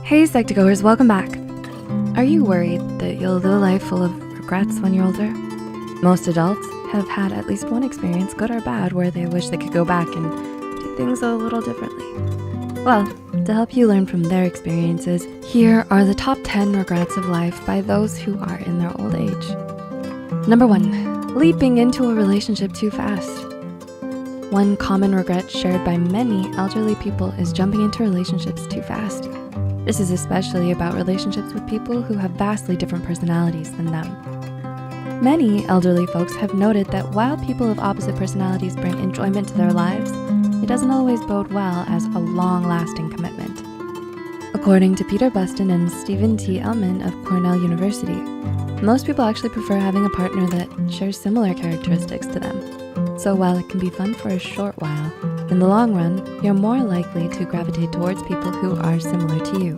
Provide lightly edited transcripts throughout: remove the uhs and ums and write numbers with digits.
Hey Psych2Goers, welcome back. Are you worried that you'll live a life full of regrets when you're older? Most adults have had at least one experience, good or bad, where they wish they could go back and do things a little differently. Well, to help you learn from their experiences, here are the top 10 regrets of life by those who are in their old age. Number 1, leaping into a relationship too fast. One common regret shared by many elderly people is jumping into relationships too fast. This is especially about relationships with people who have vastly different personalities than them. Many elderly folks have noted that while people of opposite personalities bring enjoyment to their lives, it doesn't always bode well as a long-lasting commitment. According to Peter Buston and Stephen T. Ellman of Cornell University, most people actually prefer having a partner that shares similar characteristics to them. So while it can be fun for a short while, in the long run, you're more likely to gravitate towards people who are similar to you.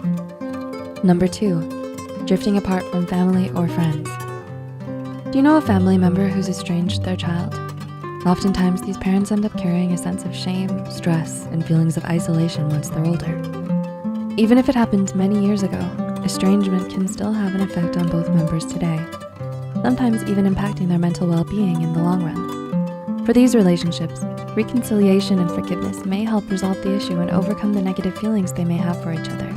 Number 2, drifting apart from family or friends. Do you know a family member who's estranged their child? Oftentimes, these parents end up carrying a sense of shame, stress, and feelings of isolation once they're older. Even if it happened many years ago, estrangement can still have an effect on both members today, sometimes even impacting their mental well-being in the long run. For these relationships, reconciliation and forgiveness may help resolve the issue and overcome the negative feelings they may have for each other,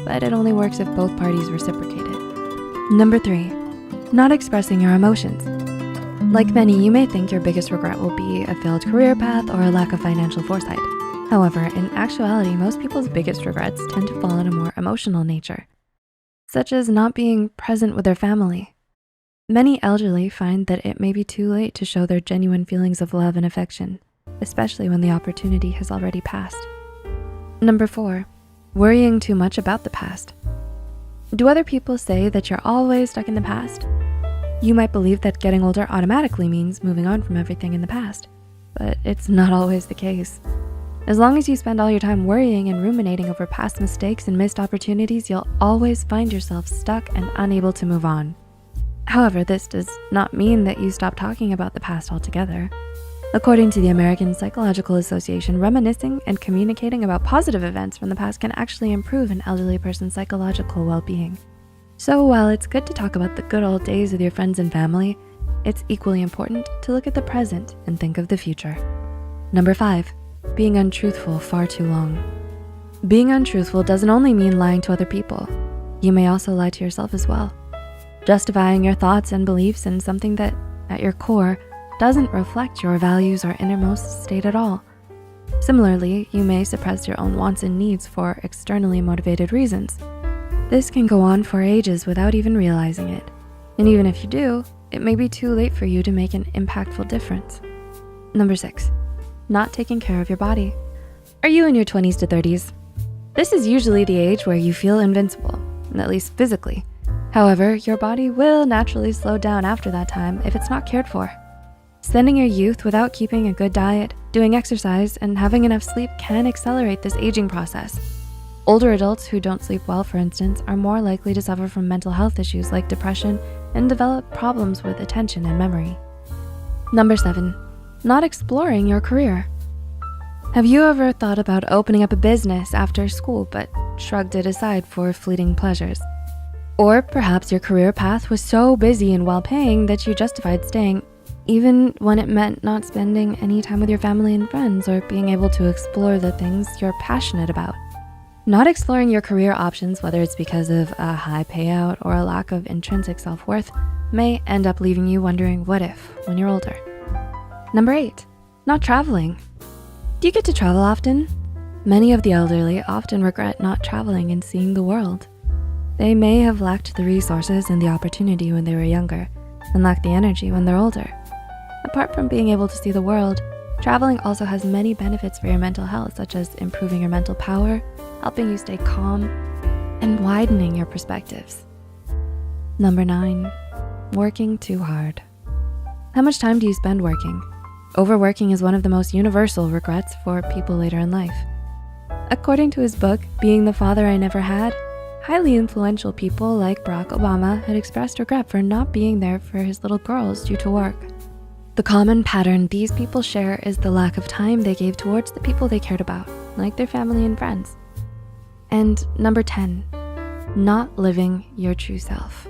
but it only works if both parties reciprocate it. Number 3, not expressing your emotions. Like many, you may think your biggest regret will be a failed career path or a lack of financial foresight. However, in actuality, most people's biggest regrets tend to fall in a more emotional nature, such as not being present with their family. Many elderly find that it may be too late to show their genuine feelings of love and affection, especially when the opportunity has already passed. Number 4, worrying too much about the past. Do other people say that you're always stuck in the past? You might believe that getting older automatically means moving on from everything in the past, but it's not always the case. As long as you spend all your time worrying and ruminating over past mistakes and missed opportunities, you'll always find yourself stuck and unable to move on. However, this does not mean that you stop talking about the past altogether. According to the American Psychological Association, reminiscing and communicating about positive events from the past can actually improve an elderly person's psychological well-being. So while it's good to talk about the good old days with your friends and family, it's equally important to look at the present and think of the future. Number 5, being untruthful far too long. Being untruthful doesn't only mean lying to other people. You may also lie to yourself as well, justifying your thoughts and beliefs in something that, at your core, doesn't reflect your values or innermost state at all. Similarly, you may suppress your own wants and needs for externally motivated reasons. This can go on for ages without even realizing it. And even if you do, it may be too late for you to make an impactful difference. Number 6, not taking care of your body. Are you in your 20s to 30s? This is usually the age where you feel invincible, at least physically. However, your body will naturally slow down after that time if it's not cared for. Spending your youth without keeping a good diet, doing exercise, and having enough sleep can accelerate this aging process. Older adults who don't sleep well, for instance, are more likely to suffer from mental health issues like depression and develop problems with attention and memory. Number 7, not exploring your career. Have you ever thought about opening up a business after school but shrugged it aside for fleeting pleasures? Or perhaps your career path was so busy and well-paying that you justified staying, even when it meant not spending any time with your family and friends or being able to explore the things you're passionate about. Not exploring your career options, whether it's because of a high payout or a lack of intrinsic self-worth, may end up leaving you wondering what if when you're older. Number 8, not traveling. Do you get to travel often? Many of the elderly often regret not traveling and seeing the world. They may have lacked the resources and the opportunity when they were younger and lack the energy when they're older. Apart from being able to see the world, traveling also has many benefits for your mental health, such as improving your mental power, helping you stay calm, and widening your perspectives. Number 9, working too hard. How much time do you spend working? Overworking is one of the most universal regrets for people later in life. According to his book, Being the Father I Never Had, highly influential people like Barack Obama had expressed regret for not being there for his little girls due to work. The common pattern these people share is the lack of time they gave towards the people they cared about, like their family and friends. And number 10, Not living your true self.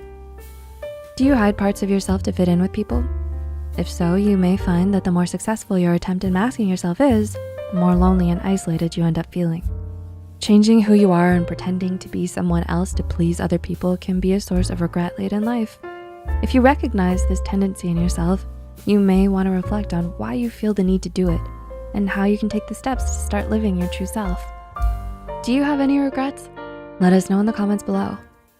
Do you hide parts of yourself to fit in with people? If so, you may find that the more successful your attempt at masking yourself is, the more lonely and isolated you end up feeling. Changing who you are and pretending to be someone else to please other people can be a source of regret late in life. If you recognize this tendency in yourself, you may want to reflect on why you feel the need to do it and how you can take the steps to start living your true self. Do you have any regrets? Let us know in the comments below.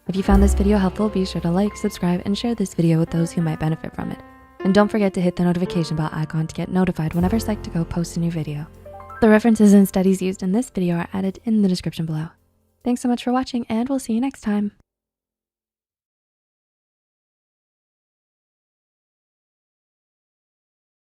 If you found this video helpful, be sure to like, subscribe, and share this video with those who might benefit from it. And don't forget to hit the notification bell icon to get notified whenever Psych2Go posts a new video. The references and studies used in this video are added in the description below. Thanks so much for watching, and we'll see you next time.